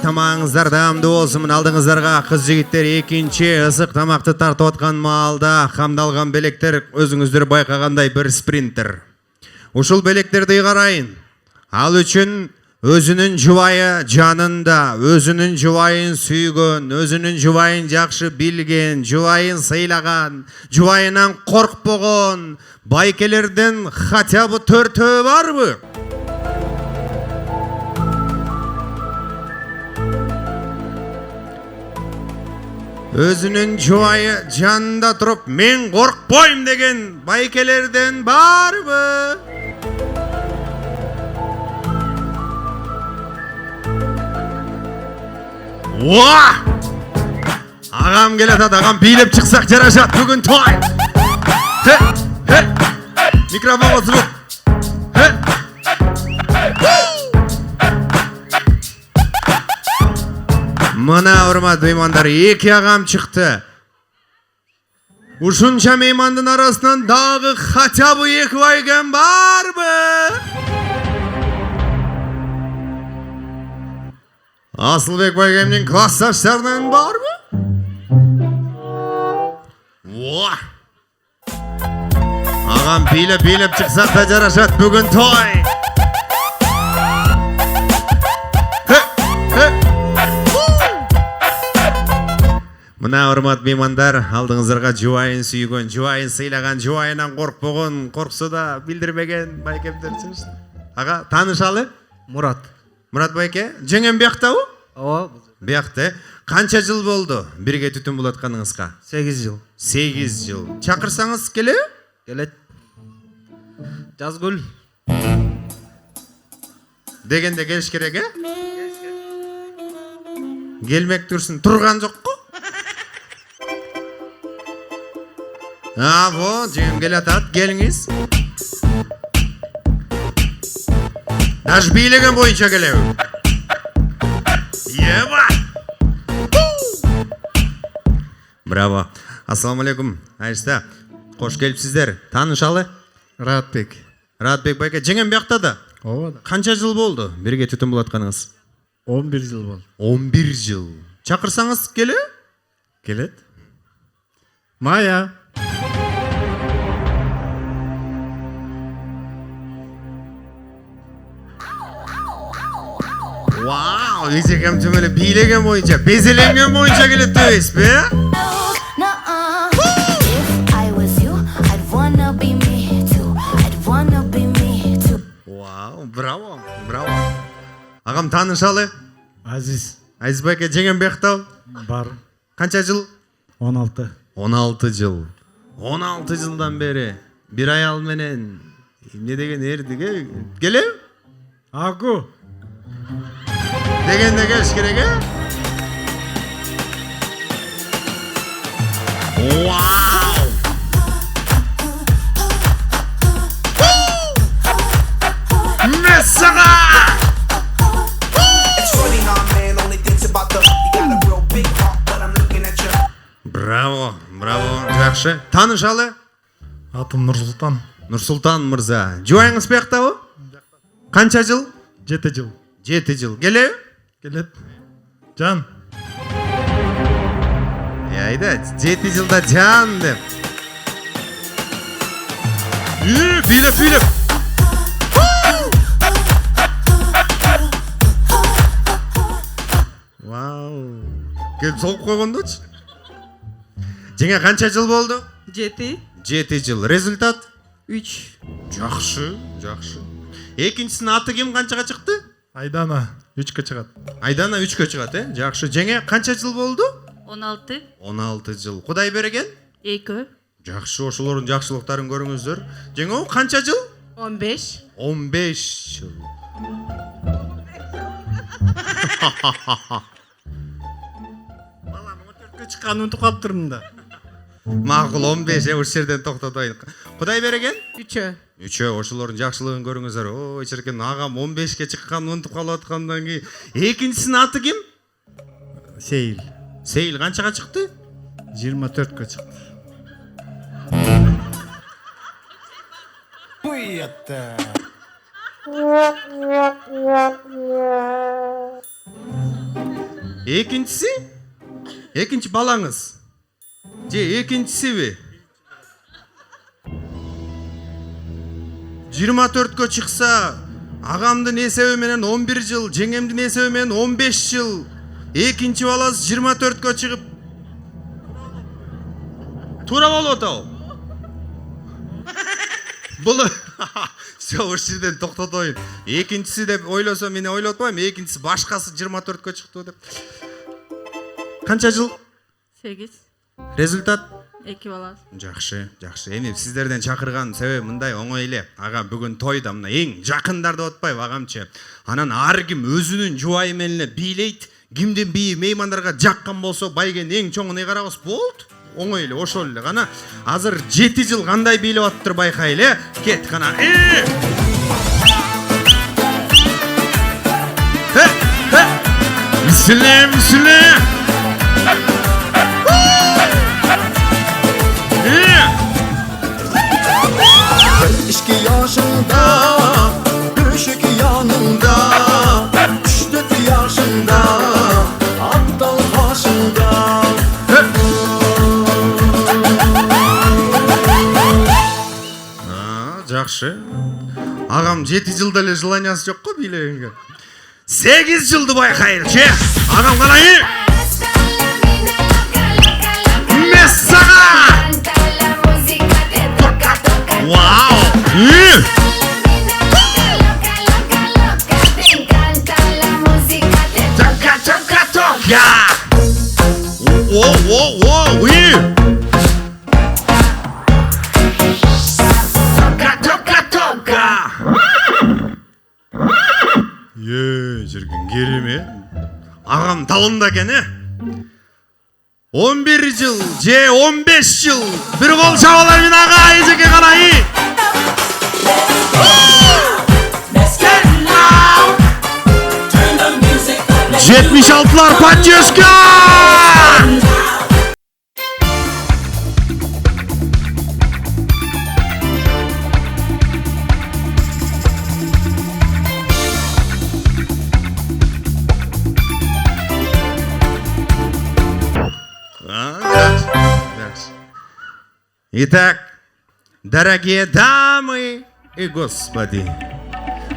тамағыңыздар дәмді болсын. Алдыңыздарга кыз жигиттер экинчи ысык тамакты тартып аткан маалда камдалган белектер өзүңүздөр байкагандай bir спринтер. Ушул белектерди карайын. Ал үчүн өзүнүн жубайы жанында, өзүнүн жубайын сүйгөн, өзүнүн жубайын жакшы билген, жубайын сыйлаган, жубайынан коркпогон байкелерден хотя бы 4 барбы? Өзүнүн жубайы жанында туруп, мен коркпойм деген байкелерден барбы? Уа! Агам келет, агам бийлеп чыксак жарашат бүгүн той. Микрофонго звук. Мына урматтуу меймандар, эки агам чыкты. Ушунча меймандын арасынан дагы хотя бы 2 байгем барбы? Асылбек байгемдин классташтарынан барбы? Уа! Агам бийлеп чыксак да жарашат бүгүн той. Мына урматтуу меймандар, алдыңыздарга жубайын сүйгөн, жубайын сыйлаган, жубайынан коркпогон, корксо да билдирбеген байкемдер чыкты. Ага, таанышалы? Мурат. Мурат байке, жеңем бияктабы? Ооба. Биякта. Канча жыл болду бирге түтүн булатканыңызга? 8 жыл. 8 жыл. Чакырсаңыз келеби? Келет. Жазгүл. Дегенде келиш керек, э? Келмек турсун, турган жокку? Во, жеңем келатат, келиңиз. Даш бийлеген боюнча келеби? Еба! Браво. Ассаламу алейкум. Айшта, кош келипсиздер. Таанышалы? Ратбек. Ратбек байке, жеңем биякта да? Ооба. Канча жыл болду бирге түтүн булатканыңыз? 11 жыл болду. 11 жыл. Чакырсаңыз келе? Келет. Мая. Вау, ежегем түмеле бийлеген боюнча, безеленген боюнча келет дейсиз бе? Вау, браво, браво. Агам таанышалы? Азиз. Азиз байке, жеңем бияктабы? Бар. Канча жыл? 16. 16 жыл. 16 жылдан бери бир аял менен эмне деген эрдиге келе? Аку. Дегенде келиш керек, э? Вау! Мессага! Браво, браво, жакшы. Таанышалы? Атым Нурсултан. Нурсултан мырза. Жубайыңыз бияктабы? Канча жыл? 7 жыл. 7 жыл. Келе? Келет. Жан. Айда, 7 жылда жан деп. Бийлеп. Вау. Келип соғып койгондочу. Жеңе канча жыл болду? 7. 7 жыл. Результат? 3. Жакшы. Экинчисинин аты ким, канчага чыкты? Айдана. 3-кө чыгат. Айдана 3-кө чыгат, э? Жакшы. Жеңе канча жыл болду? 16. 16 жыл. Кудай берген? 2. Жакшы, ошолордун жакшылыктарын көрүңүздөр. Жеңе канча жыл? 15. 15 жыл. Балам 14-кө чыкканын унутуп калыптырмын да. Макул 15, ушул жерден токтотоюн. Кудай берген? 3. 3, ошолордун жакшылыгын көрүңүздөр. Ой, чиркен агам 15ке чыкканын унутуп калып аткандан кийин. Экинчисинин аты ким? Сейил. Сейил канчага чыкты? 24-кө чыкты. Уятта. Экинчи балаңыз. Же экинчисиби? 24-кө чыкса, агамдын эсеби менен 11 жыл, жеңемдин эсеби менен 15 жыл. Экинчи баласы 24-кө чыгып туура болуп атабы? Бул все, ошол жерден токтотоюн. Экинчиси деп ойлосом, мен ойлоп атпайм. Экинчиси башкасы 24-кө чыкты деп. Канча жыл? 8. Результат? 2 баласы. Жакшы. Эми сиздерден чакырган себеби мындай оңой эле. Агам бүгүн тойда мына эң жакындарды атпайбы агамчы. Анан ар ким өзүнүн жубайы менен эле бийлейт. Кимдин бийи меймандарга жаккан болсо байгенин эң чоңуна карабыз болду. Оңой эле, ошол эле гана. Азыр 7 жыл кандай бийлеп аттыр байкай эле. Кет гана. Мисле. İşki yaşında, düşük yanında, 3-4 yaşında, aptal başında. Жакшы. Агам 7 жылда эле желаниясы жок го бийлегенге. 8 жылды байкайлычы. Агам канайы? Мессага! Вау! Тока! Воу! Жүргін кереме. Ағам талында кені. 11 жыл, же 15 жыл. Bir qol çabalar min ağa, ejeke qarayı. Жетmiş altılar Patyoşka. Итак, дорогие дамы и господи,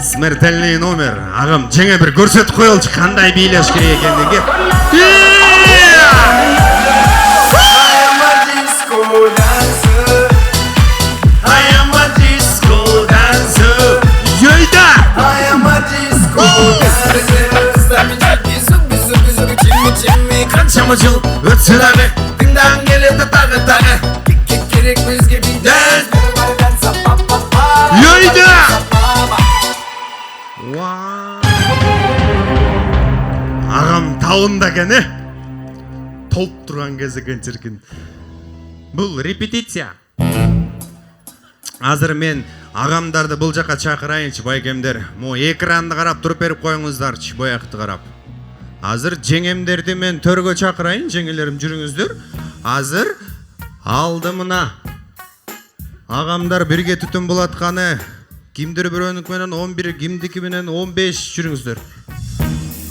смертельный номер. Ағам, жаңа бір көрсетіп қойылшы қандай билеш керек екендігі. Йойда! Қаншама жыл өтсін ағы, тыңдан келеді тағы. Йойда! Ағам тауында кәне толып тұрған кезі кәнчіркін. Бұл репетиция. Азыр мен ағамдарды бұл жаққа чақырайыншы байкемдер. Мо экранды қарап тұрып беріп қойыңыздарчы, бояқты қарап. Азыр жеңемдерді мен төргө чақырайын, жеңелерім жүріңіздер. Азыр алдымына ағамдар бірге түтін болатқаны, кимдир бирөөнүк менен 11, кимдики менен 15 жүрүңүздөр.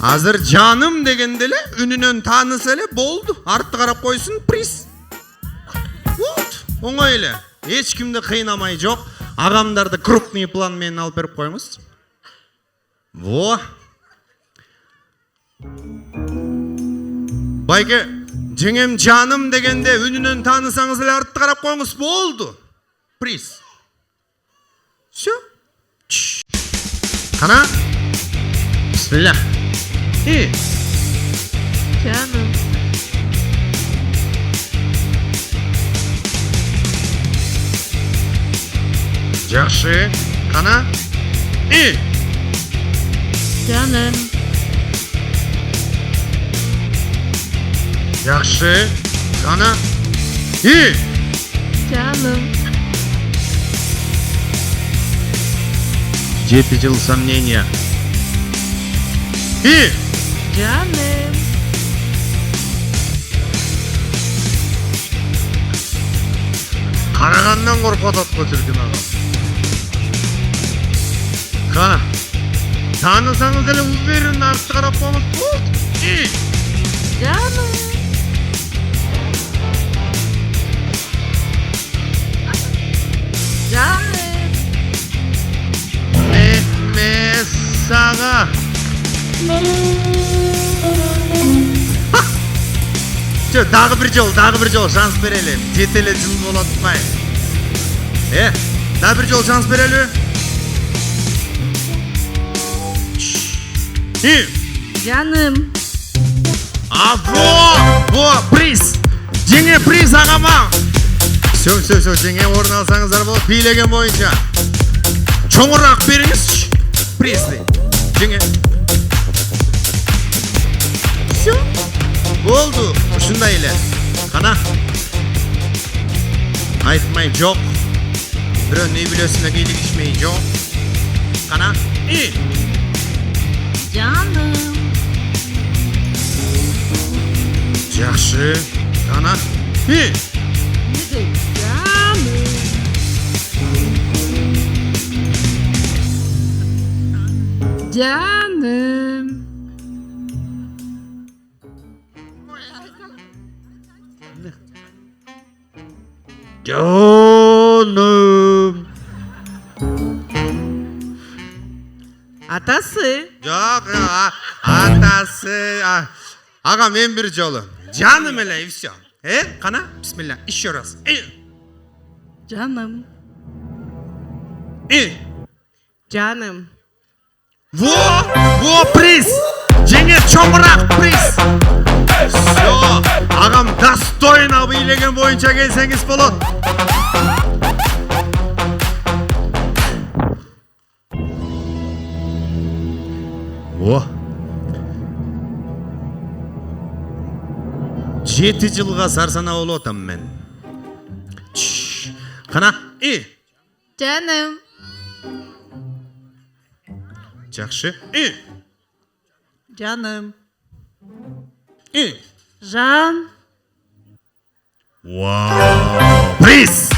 Азыр жаным дегенде эле үнүнөн тааныса эле болду. Артты карап койсун, приз. Вот, оңой эле. Эч кимди кыйнамай жок. Агамдарды крупный план менен алып берип коюңуз. Во. Байке, жеңем жаным дегенде үнүнөн таанысаңыз эле артты карап коюңуз, болду. Приз. Все. Қана. Бисмилlah. Canım. Жақшы. Қана. Canım. Жақшы. Қана. Canım. 7 жыл сомнения. Canım. Қарағаннан қорқып атат қой жүрген ағам. Қана. Танысаңыз эле уверенно артты қарап қойыңыз болды. Dagı bir jol şans bereli. Jetele jıl bola tutmay. Dagı bir jol şans bereli. Canım. Bu priz. Jenge priz agama. Söv jenge orun alsаңыздар болады. Бийлеген боюнча. Çoğurak beriniz. Prizli. Jenge. Oldu. Uşunday ele. Kana. Aytmay jok. Birön ne bilösüne giyligişmeyi jok. Kana. Canım. Жақсы. Kana. Ne de canım. Canım. Canım. Atası. Yok ya. Atası. Aga men bir jolu. Canım ele все. Kana. Bismillah. Еще раз. Canım. Canım. Во приз. Жеңе чоңырақ приз. Все. Ағам достойно бийлеген бойынша келсеңіз болады. О. 7 жылға сарсана болуп атам мен. Қана. Canım. Жақсы. Canım. Can. Вау! Приз!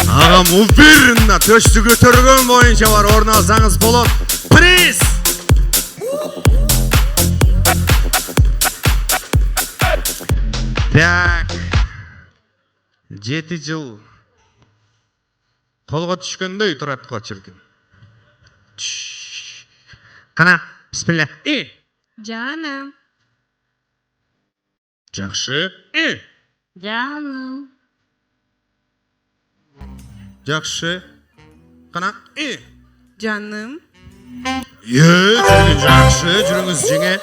Ағам уверенно төшті көтерген бойынша бар орын алсаңыз болады. Приз! Так. 7 жыл қолға түшкендей тұрады қой шіркін. Қана, бисмилля. Canım. Жақсы. Canım. Жақсы. Қана. Canım. Жүргін жақсы, жүріңіз жеңе.